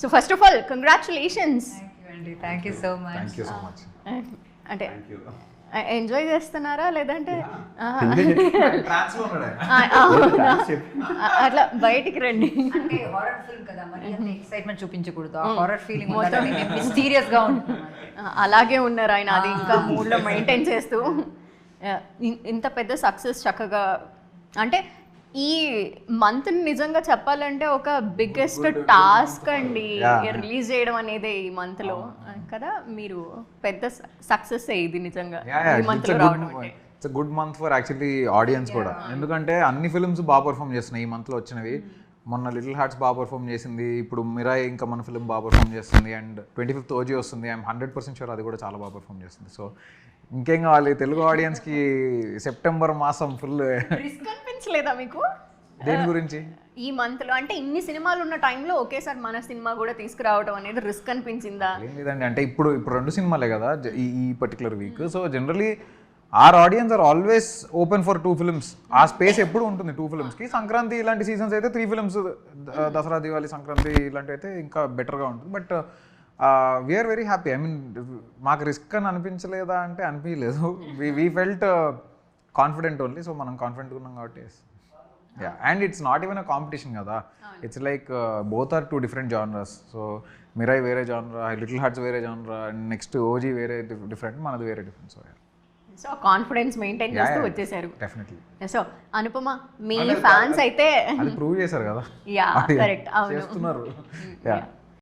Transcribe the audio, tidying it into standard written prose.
So first of all, congratulations. Thank you, Andy. Thank you so much. Thank you so much. అంటే Thank you. Enjoy చేస్తున్నారా లేదంటే ట్రాన్స్ లో ఉన్నాడే. అవునా? అట్లా బయటికి రండి. అంటే హారర్ ఫిల్మ్ కదా, మరి అంత ఎక్సైట్మెంట్ చూపించకూడదు. ఆ హారర్ ఫీలింగ్ ఉండాలని నేను మిస్టీరియస్ గా ఉంటున్నాను. అలాగే ఉన్నారు ఆయన, అది ఇంకా మూడ్లో మెయింటైన్ చేస్తూ ఇంత పెద్ద సక్సెస్ చక్కగా. అంటే ఈ మంత్ నిజంగా చెప్పాలంటే ఒక బిగ్గెస్ట్ టాస్క్ అండి రిలీజ్ చేయడం అనేది ఈ మంత్ లో కదా. మీరు పెద్ద సక్సెస్ ఇది నిజంగా ఈ మంత్ లో రావడం అంటే. It's good month for actually audience కూడా, ఎందుకంటే అన్ని ఫిల్మ్స్ బాగా పర్ఫామ్ చేస్తున్నాయి ఈ మంత్ లో వచ్చినవి. మొన్న లిటిల్ హార్ట్స్ బాగా పర్ఫామ్ చేసింది, ఇప్పుడు మిరాయ్ ఇంకా మన ఫిల్మ్ బాగా పర్ఫామ్ చేస్తుంది, అండ్ 25th ఓజీ వస్తుంది. ఐఎమ్ 100% షూర్ అది కూడా చాలా బాగా పర్ఫామ్ చేస్తుంది. సో ఇంకేం కావాలి తెలుగు ఆడియన్స్కి? సెప్టెంబర్ మాసం ఫుల్. రిస్క్ అనిపించలేదా మీకు దేని గురించి? ఈ మంత్ లో అంటే ఇన్ని సినిమాలు ఉన్న టైంలో ఒకేసారి మన సినిమా కూడా తీసుకురావడం అనేది రిస్క్ అనిపించిందా? ఏం లేదండి, అంటే ఇప్పుడు 2 సినిమాలే కదా ఈ particular week. So generally our audiences are always open for 2 films. ఆ స్పేస్ ఎప్పుడు ఉంటుంది 2 ఫిల్మ్స్కి. సంక్రాంతి ఇలాంటి సీజన్స్ అయితే 3 ఫిల్మ్స్, దసరా దివాళీ సంక్రాంతి ఇలాంటివి అయితే ఇంకా బెటర్గా ఉంటుంది. But we're very happy. I mean మాకు రిస్క్ అని అనిపించలేదా అంటే అనిపించలేదు. We felt confident only. So మనం కాన్ఫిడెంట్గా ఉన్నాం కాబట్టి. Yeah, and it's not even a competition kada. It's like both are 2 different genres. So Mirai vere genre, Little Hearts vere genre, and next OG vere different, manadu vere different. So yeah. So confidence maintain చేస్తూ వచ్చేసారు. Definitely. So Anupama, మీ fans అయితే అది prove చేశారు కదా. Yeah correct, అవును చేస్తున్నారు. Yeah.